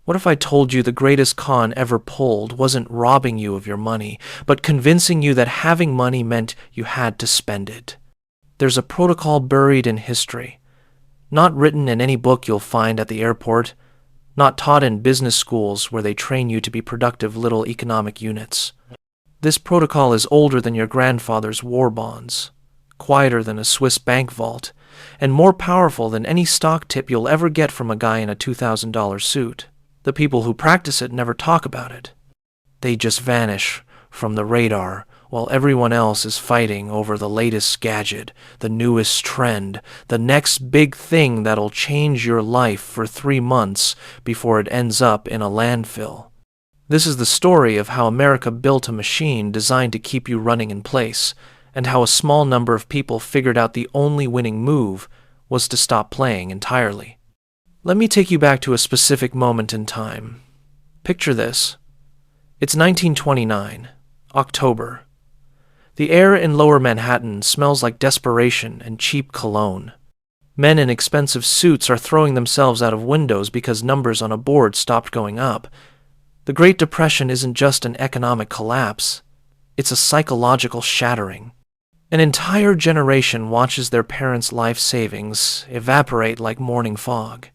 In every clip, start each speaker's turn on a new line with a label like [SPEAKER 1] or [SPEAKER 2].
[SPEAKER 1] What if I told you the greatest con ever pulled wasn't robbing you of your money, but convincing you that having money meant you had to spend it? There's a protocol buried in history, not written in any book you'll find at the airport, not taught in business schools where they train you to be productive little economic units. This protocol is older than your grandfather's war bonds, quieter than a Swiss bank vault, and more powerful than any stock tip you'll ever get from a guy in a $2,000 suit. The people who practice it never talk about it. They just vanish from the radar while everyone else is fighting over the latest gadget, the newest trend, the next big thing that'll change your life for 3 months before it ends up in a landfill. This is the story of how America built a machine designed to keep you running in place, and how a small number of people figured out the only winning move was to stop playing entirely. Let me take you back to a specific moment in time. Picture this. It's 1929, October. The air in lower Manhattan smells like desperation and cheap cologne. Men in expensive suits are throwing themselves out of windows because numbers on a board stopped going up. The Great Depression isn't just an economic collapse. It's a psychological shattering. An entire generation watches their parents' life savings evaporate like morning fog.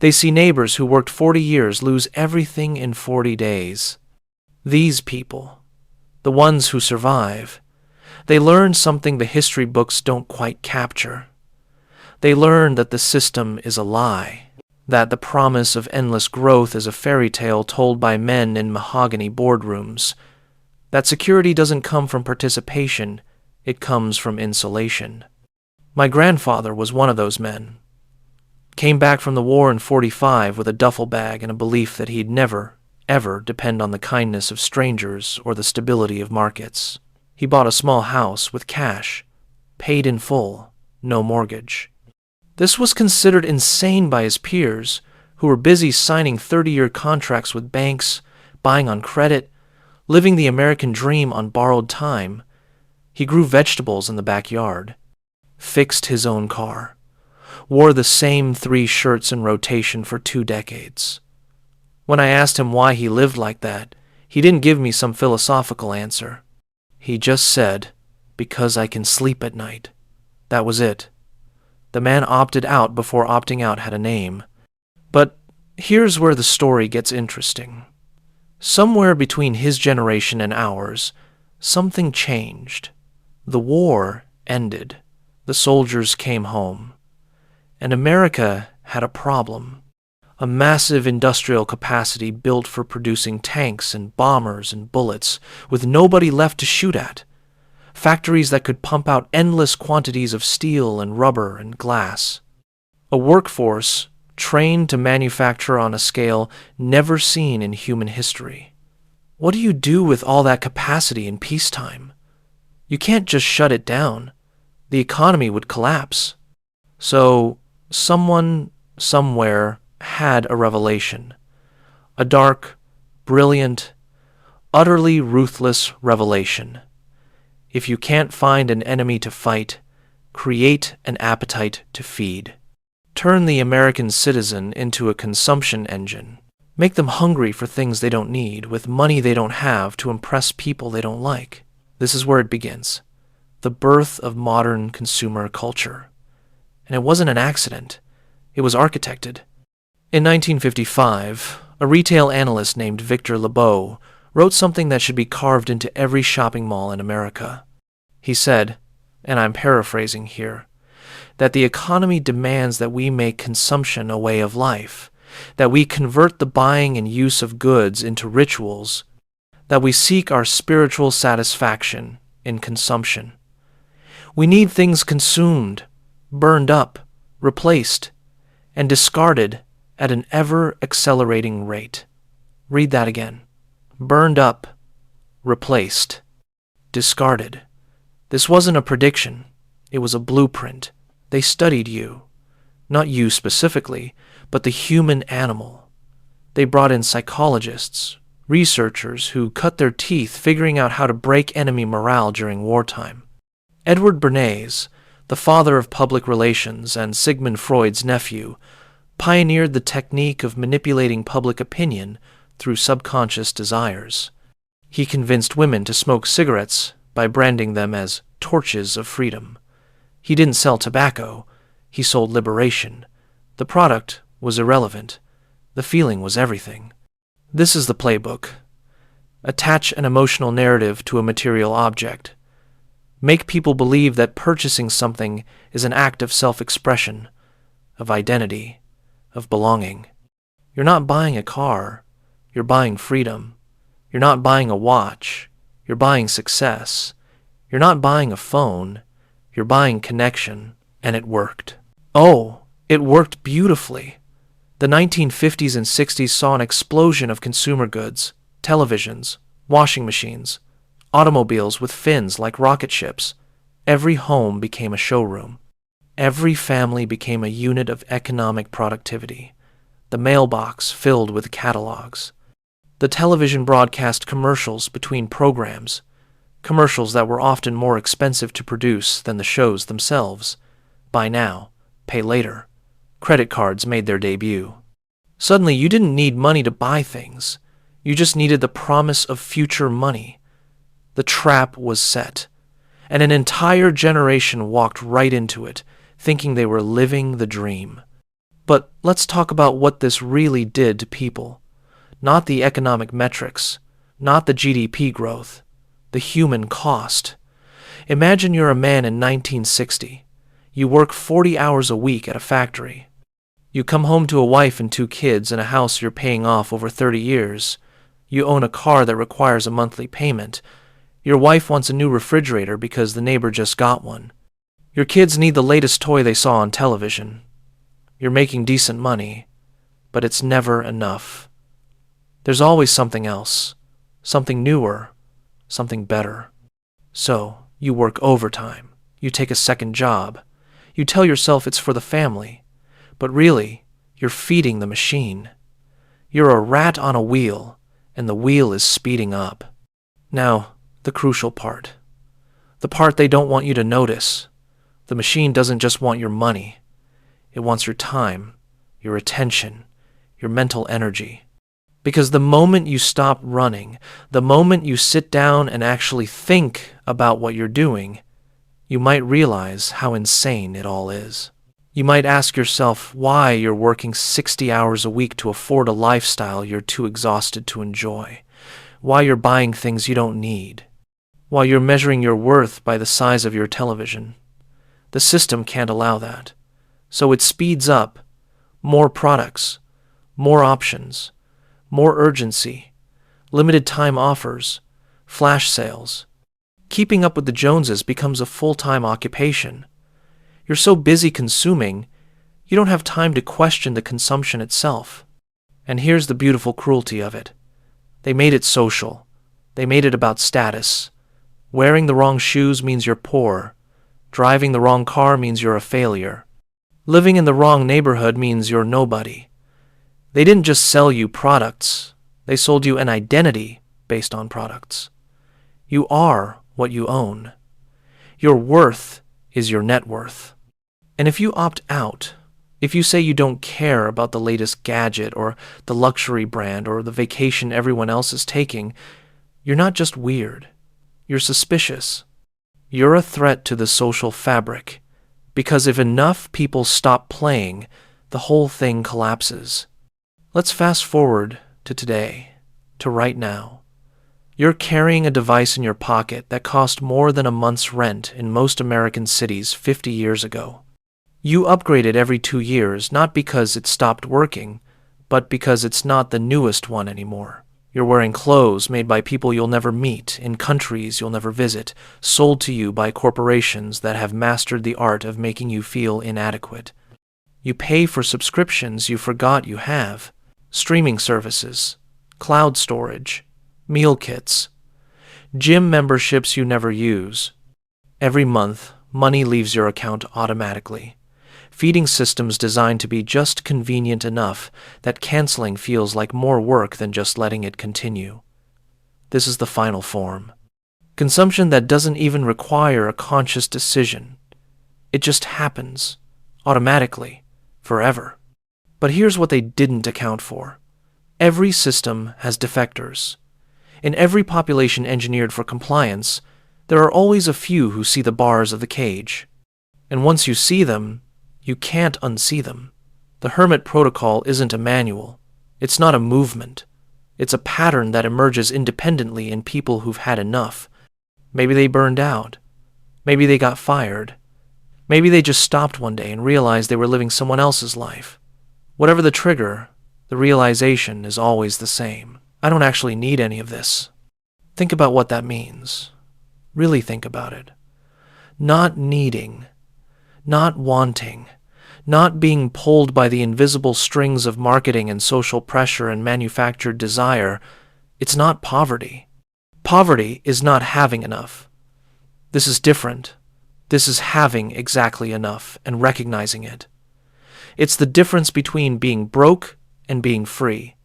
[SPEAKER 1] They see neighbors who worked 40 years lose everything in 40 days. These people, the ones who survive, they learn something the history books don't quite capture. They learn that the system is a lie, that the promise of endless growth is a fairy tale told by men in mahogany boardrooms, that security doesn't come from participation, it comes from insulation. My grandfather was one of those men. Came back from the war in '45 with a duffel bag and a belief that he'd never, ever depend on the kindness of strangers or the stability of markets. He bought a small house with cash, paid in full, no mortgage. This was considered insane by his peers, who were busy signing 30-year contracts with banks, buying on credit, living the American dream on borrowed time. He grew vegetables in the backyard, fixed his own car, wore the same 3 shirts in rotation for 2 decades. When I asked him why he lived like that, he didn't give me some philosophical answer. He just said, "Because I can sleep at night." That was it. The man opted out before opting out had a name. But here's where the story gets interesting. Somewhere between his generation and ours, something changed. The war ended. The soldiers came home. And America had a problem. A massive industrial capacity built for producing tanks and bombers and bullets, with nobody left to shoot at. Factories that could pump out endless quantities of steel and rubber and glass. A workforce trained to manufacture on a scale never seen in human history. What do you do with all that capacity in peacetime? You can't just shut it down. The economy would collapse. So, someone, somewhere, had a revelation. A dark, brilliant, utterly ruthless revelation. If you can't find an enemy to fight, create an appetite to feed. Turn the American citizen into a consumption engine. Make them hungry for things they don't need, with money they don't have to impress people they don't like. This is where it begins. The birth of modern consumer culture. And it wasn't an accident. It was architected. In 1955, a retail analyst named Victor Lebeau wrote something that should be carved into every shopping mall in America. He said, and I'm paraphrasing here, that the economy demands that we make consumption a way of life, that we convert the buying and use of goods into rituals, that we seek our spiritual satisfaction in consumption. We need things consumed, burned up, replaced, and discarded at an ever-accelerating rate. Read that again. Burned up, replaced, discarded. This wasn't a prediction. It was a blueprint. They studied you. Not you specifically, but the human animal. They brought in psychologists, researchers who cut their teeth figuring out how to break enemy morale during wartime. Edward Bernays, the father of public relations and Sigmund Freud's nephew, pioneered the technique of manipulating public opinion through subconscious desires. He convinced women to smoke cigarettes by branding them as torches of freedom. He didn't sell tobacco, he sold liberation. The product was irrelevant. The feeling was everything. This is the playbook. Attach an emotional narrative to a material object. Make people believe that purchasing something is an act of self-expression, of identity, of belonging. You're not buying a car, you're buying freedom. You're not buying a watch, you're buying success. You're not buying a phone, you're buying connection, and it worked. Oh, it worked beautifully. The 1950s and 60s saw an explosion of consumer goods, televisions, washing machines, automobiles with fins like rocket ships. Every home became a showroom. Every family became a unit of economic productivity. The mailbox filled with catalogs. The television broadcast commercials between programs, commercials that were often more expensive to produce than the shows themselves. Buy now, pay later. Credit cards made their debut. Suddenly, you didn't need money to buy things. You just needed the promise of future money. The trap was set, and an entire generation walked right into it, thinking they were living the dream. But let's talk about what this really did to people. Not the economic metrics, not the GDP growth, the human cost. Imagine you're a man in 1960. You work 40 hours a week at a factory. You come home to a wife and 2 kids and a house you're paying off over 30 years. You own a car that requires a monthly payment. Your wife wants a new refrigerator because the neighbor just got one. Your kids need the latest toy they saw on television. You're making decent money, but it's never enough. There's always something else, something newer, something better. So, you work overtime. You take a second job. You tell yourself it's for the family. But really, you're feeding the machine. You're a rat on a wheel, and the wheel is speeding up. Now, the crucial part. The part they don't want you to notice. The machine doesn't just want your money. It wants your time, your attention, your mental energy. Because the moment you stop running, the moment you sit down and actually think about what you're doing, you might realize how insane it all is. You might ask yourself why you're working 60 hours a week to afford a lifestyle you're too exhausted to enjoy, why you're buying things you don't need, why you're measuring your worth by the size of your television. The system can't allow that. So it speeds up. More products, more options, more urgency, limited time offers, flash sales. Keeping up with the Joneses becomes a full-time occupation. You're so busy consuming, you don't have time to question the consumption itself. And here's the beautiful cruelty of it. They made it social. They made it about status. Wearing the wrong shoes means you're poor. Driving the wrong car means you're a failure. Living in the wrong neighborhood means you're nobody. They didn't just sell you products. They sold you an identity based on products. You are what you own. Your worth is your net worth. And if you opt out, if you say you don't care about the latest gadget or the luxury brand or the vacation everyone else is taking, you're not just weird. You're suspicious. You're a threat to the social fabric. Because if enough people stop playing, the whole thing collapses. Let's fast forward to today, to right now. You're carrying a device in your pocket that cost more than a month's rent in most American cities 50 years ago. You upgrade it every 2 years, not because it stopped working, but because it's not the newest one anymore. You're wearing clothes made by people you'll never meet, in countries you'll never visit, sold to you by corporations that have mastered the art of making you feel inadequate. You pay for subscriptions you forgot you have, streaming services, cloud storage, meal kits, gym memberships you never use. Every month, money leaves your account automatically. Feeding systems designed to be just convenient enough that canceling feels like more work than just letting it continue. This is the final form. Consumption that doesn't even require a conscious decision. It just happens, automatically, forever. But here's what they didn't account for. Every system has defectors. In every population engineered for compliance, there are always a few who see the bars of the cage. And once you see them, you can't unsee them. The Hermit Protocol isn't a manual. It's not a movement. It's a pattern that emerges independently in people who've had enough. Maybe they burned out. Maybe they got fired. Maybe they just stopped one day and realized they were living someone else's life. Whatever the trigger, the realization is always the same. I don't actually need any of this. Think about what that means. Really think about it. Not needing, not wanting, not being pulled by the invisible strings of marketing and social pressure and manufactured desire. It's not poverty. Poverty is not having enough. This is different. This is having exactly enough and recognizing it. It's the difference between being broke and being free.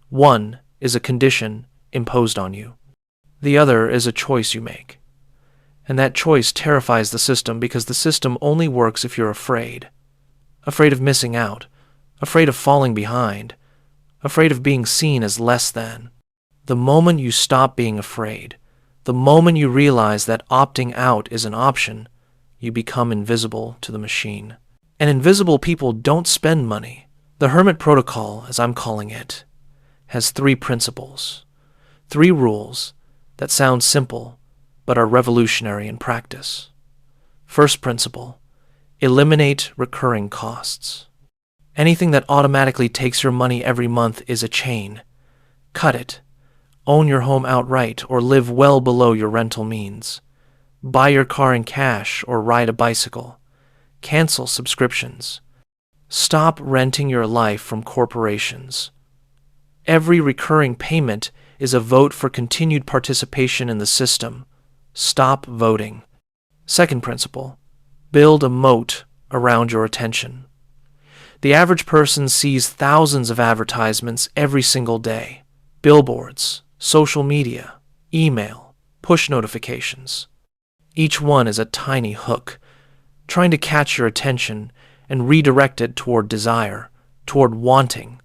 [SPEAKER 1] One is a condition imposed on you. The other is a choice you make. And that choice terrifies the system because the system only works if you're afraid. Afraid of missing out. Afraid of falling behind. Afraid of being seen as less than. The moment you stop being afraid, the moment you realize that opting out is an option, you become invisible to the machine. And invisible people don't spend money. The Hermit Protocol, as I'm calling it, has 3 principles, 3 rules that sound simple but are revolutionary in practice. First principle, eliminate recurring costs. Anything that automatically takes your money every month is a chain. Cut it. Own your home outright or live well below your rental means. Buy your car in cash or ride a bicycle. Cancel subscriptions. Stop renting your life from corporations. Every recurring payment is a vote for continued participation in the system. Stop voting. Second principle, build a moat around your attention. The average person sees thousands of advertisements every single day. Billboards, social media, email, push notifications. Each one is a tiny hook, trying to catch your attention and redirect it toward desire, toward wanting.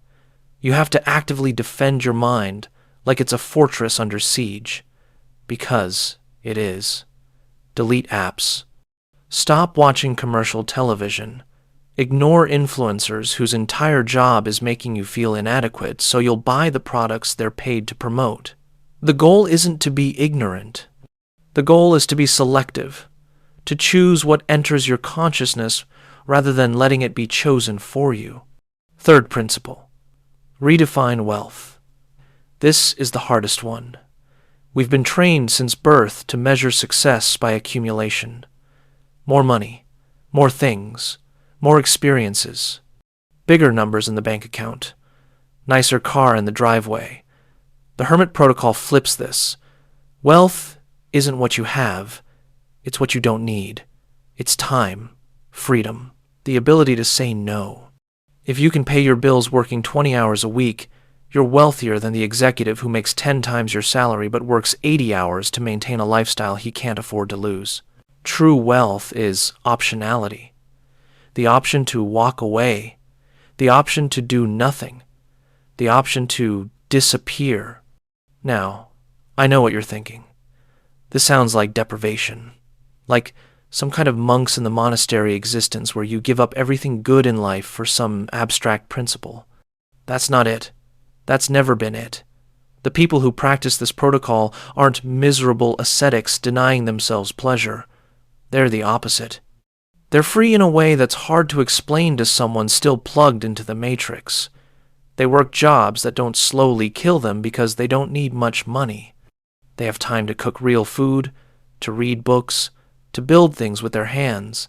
[SPEAKER 1] You have to actively defend your mind like it's a fortress under siege, because it is. Delete apps. Stop watching commercial television. Ignore influencers whose entire job is making you feel inadequate so you'll buy the products they're paid to promote. The goal isn't to be ignorant. The goal is to be selective, to choose what enters your consciousness rather than letting it be chosen for you. Third principle, redefine wealth. This is the hardest one. We've been trained since birth to measure success by accumulation. More money, more things, more experiences, bigger numbers in the bank account, nicer car in the driveway. The Hermit Protocol flips this. Wealth isn't what you have, it's what you don't need. It's time, freedom, the ability to say no. If you can pay your bills working 20 hours a week, you're wealthier than the executive who makes 10 times your salary but works 80 hours to maintain a lifestyle he can't afford to lose. True wealth is optionality. The option to walk away, the option to do nothing, the option to disappear. Now, I know what you're thinking. This sounds like deprivation, like some kind of monks in the monastery existence where you give up everything good in life for some abstract principle. That's not it. That's never been it. The people who practice this protocol aren't miserable ascetics denying themselves pleasure. They're the opposite. They're free in a way that's hard to explain to someone still plugged into the matrix. They work jobs that don't slowly kill them because they don't need much money. They have time to cook real food, to read books, to build things with their hands,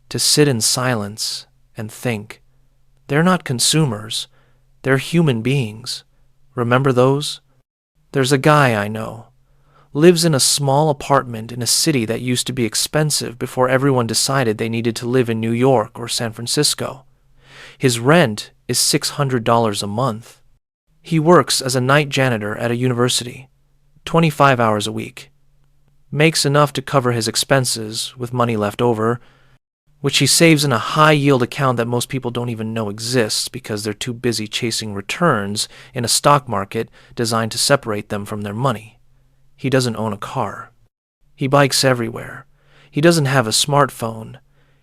[SPEAKER 1] to sit in silence and think. They're not consumers. They're human beings. Remember those? There's a guy I know. Lives in a small apartment in a city that used to be expensive before everyone decided they needed to live in New York or San Francisco. His rent is $600 a month. He works as a night janitor at a university, 25 hours a week. Makes enough to cover his expenses with money left over. which he saves in a high-yield account that most people don't even know exists because they're too busy chasing returns in a stock market designed to separate them from their money. He doesn't own a car. He bikes everywhere. He doesn't have a smartphone.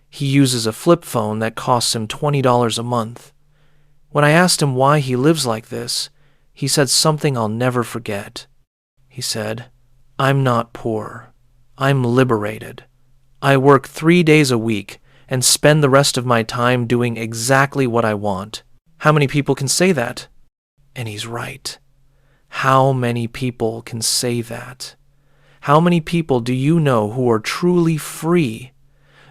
[SPEAKER 1] He uses a flip phone that costs him $20 a month. When I asked him why he lives like this, he said something I'll never forget. He said, "I'm not poor. I'm liberated. I work 3 days a week and spend the rest of my time doing exactly what I want." How many people can say that? And he's right. How many people can say that? How many people do you know who are truly free?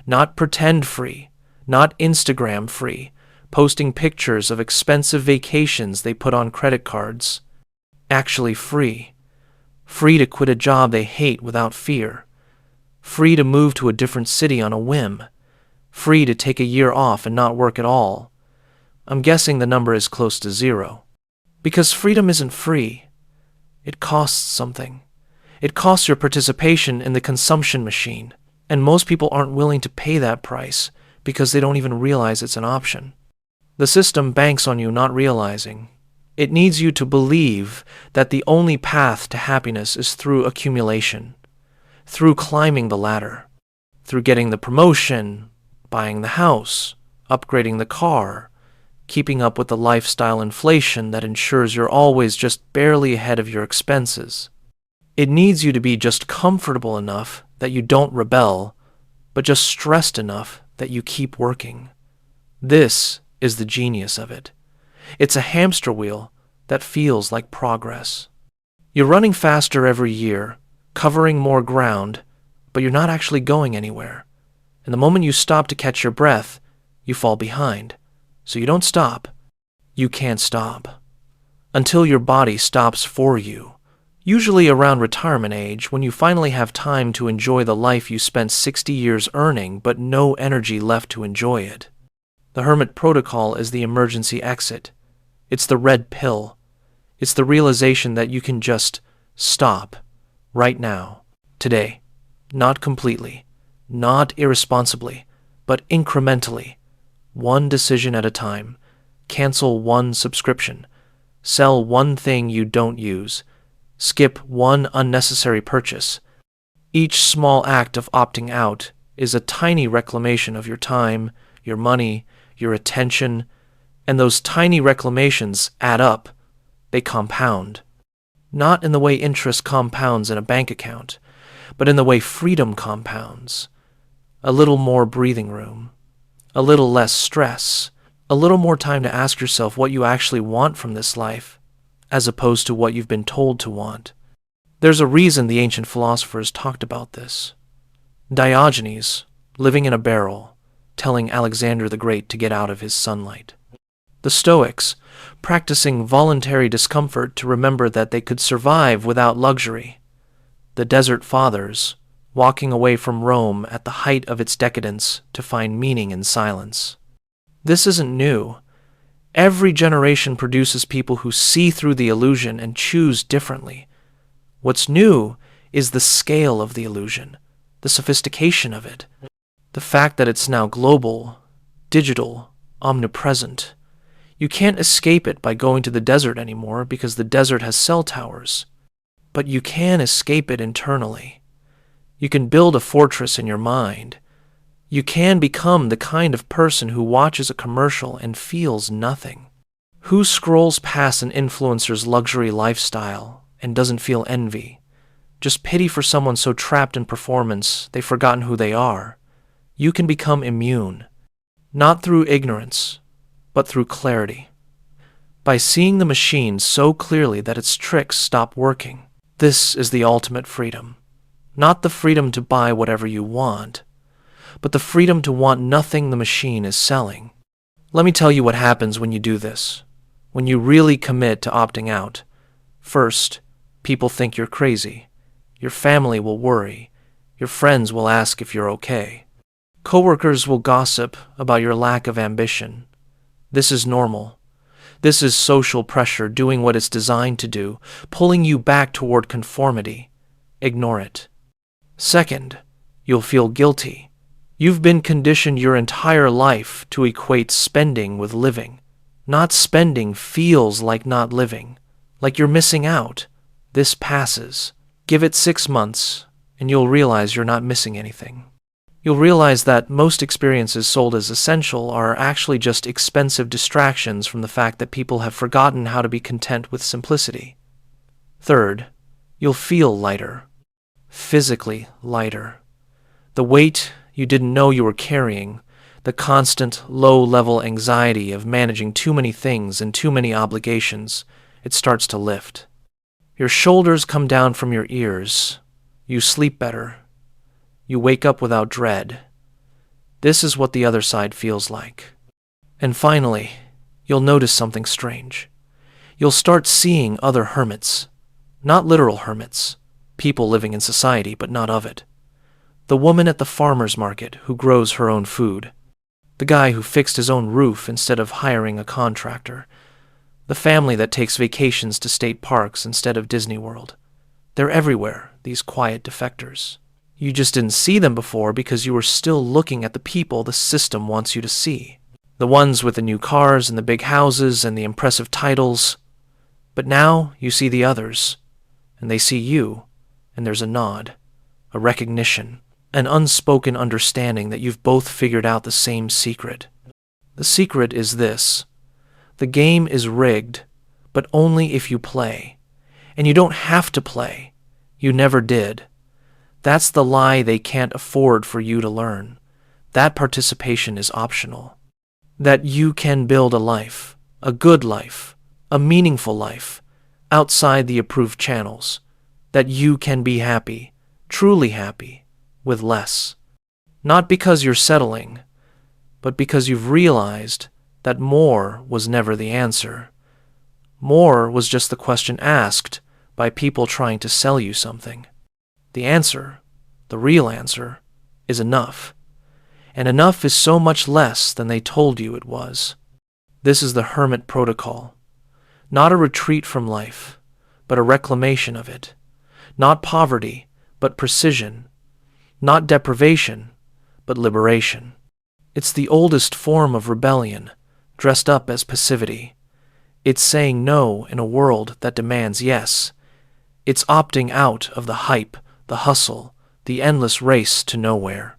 [SPEAKER 1] Not pretend free, not Instagram free, posting pictures of expensive vacations they put on credit cards. Actually free. Free to quit a job they hate without fear. Free to move to a different city on a whim. Free to take a year off and not work at all. I'm guessing the number is close to 0. Because freedom isn't free. It costs something. It costs your participation in the consumption machine, and most people aren't willing to pay that price because they don't even realize it's an option. The system banks on you not realizing. It needs you to believe that the only path to happiness is through accumulation, through climbing the ladder, through getting the promotion, buying the house, upgrading the car, keeping up with the lifestyle inflation that ensures you're always just barely ahead of your expenses. It needs you to be just comfortable enough that you don't rebel, but just stressed enough that you keep working. This is the genius of it. It's a hamster wheel that feels like progress. You're running faster every year, covering more ground, but you're not actually going anywhere. And the moment you stop to catch your breath, you fall behind. So you don't stop. You can't stop. Until your body stops for you. Usually around retirement age, when you finally have time to enjoy the life you spent 60 years earning but no energy left to enjoy it. The Hermit Protocol is the emergency exit. It's the red pill. It's the realization that you can just stop right now, today. Not completely, not irresponsibly, but incrementally. One decision at a time. Cancel one subscription. Sell one thing you don't use. Skip one unnecessary purchase. Each small act of opting out is a tiny reclamation of your time, your money, your attention, and those tiny reclamations add up. They compound. Not in the way interest compounds in a bank account, but in the way freedom compounds. A little more breathing room. A little less stress. A little more time to ask yourself what you actually want from this life, as opposed to what you've been told to want. There's a reason the ancient philosophers talked about this. Diogenes, living in a barrel, telling Alexander the Great to get out of his sunlight. The Stoics, practicing voluntary discomfort to remember that they could survive without luxury. The Desert Fathers, walking away from Rome at the height of its decadence to find meaning in silence. This isn't new. Every generation produces people who see through the illusion and choose differently. What's new is the scale of the illusion, the sophistication of it, the fact that it's now global, digital, omnipresent. You can't escape it by going to the desert anymore because the desert has cell towers. But you can escape it internally. You can build a fortress in your mind. You can become the kind of person who watches a commercial and feels nothing. Who scrolls past an influencer's luxury lifestyle and doesn't feel envy? Just pity for someone so trapped in performance they've forgotten who they are. You can become immune, not through ignorance, but through clarity. By seeing the machine so clearly that its tricks stop working. This is the ultimate freedom. Not the freedom to buy whatever you want, but the freedom to want nothing the machine is selling. Let me tell you what happens when you do this, when you really commit to opting out. First, people think you're crazy. Your family will worry. Your friends will ask if you're okay. Coworkers will gossip about your lack of ambition. This is normal. This is social pressure doing what it's designed to do, pulling you back toward conformity. Ignore it. Second, you'll feel guilty. You've been conditioned your entire life to equate spending with living. Not spending feels like not living, like you're missing out. This passes. Give it 6 months, and you'll realize you're not missing anything. You'll realize that most experiences sold as essential are actually just expensive distractions from the fact that people have forgotten how to be content with simplicity. Third, you'll feel lighter. Physically lighter. The weight you didn't know you were carrying, the constant low-level anxiety of managing too many things and too many obligations, it starts to lift. Your shoulders come down from your ears. You sleep better. You wake up without dread. This is what the other side feels like. And finally, you'll notice something strange. You'll start seeing other hermits. Not literal hermits, people living in society but not of it. The woman at the farmer's market who grows her own food. The guy who fixed his own roof instead of hiring a contractor. The family that takes vacations to state parks instead of Disney World. They're everywhere, these quiet defectors. You just didn't see them before because you were still looking at the people the system wants you to see. The ones with the new cars and the big houses and the impressive titles. But now you see the others, and they see you, and there's a nod, a recognition, an unspoken understanding that you've both figured out the same secret. The secret is this. The game is rigged, but only if you play. And you don't have to play. You never did. That's the lie they can't afford for you to learn. That participation is optional. That you can build a life, a good life, a meaningful life, outside the approved channels. That you can be happy, truly happy, with less. Not because you're settling, but because you've realized that more was never the answer. More was just the question asked by people trying to sell you something. The answer, the real answer, is enough. And enough is so much less than they told you it was. This is the Hermit Protocol. Not a retreat from life, but a reclamation of it. Not poverty, but precision. Not deprivation, but liberation. It's the oldest form of rebellion, dressed up as passivity. It's saying no in a world that demands yes. It's opting out of the hype, the hustle, the endless race to nowhere.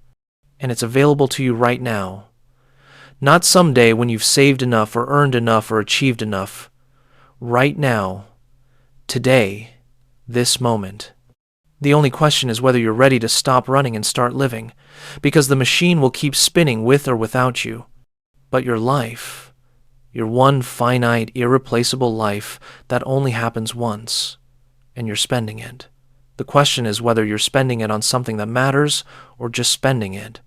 [SPEAKER 1] And it's available to you right now. Not someday when you've saved enough or earned enough or achieved enough. Right now. Today. This moment. The only question is whether you're ready to stop running and start living, because the machine will keep spinning with or without you. But your life, your one finite, irreplaceable life, that only happens once, and you're spending it. The question is whether you're spending it on something that matters or just spending it.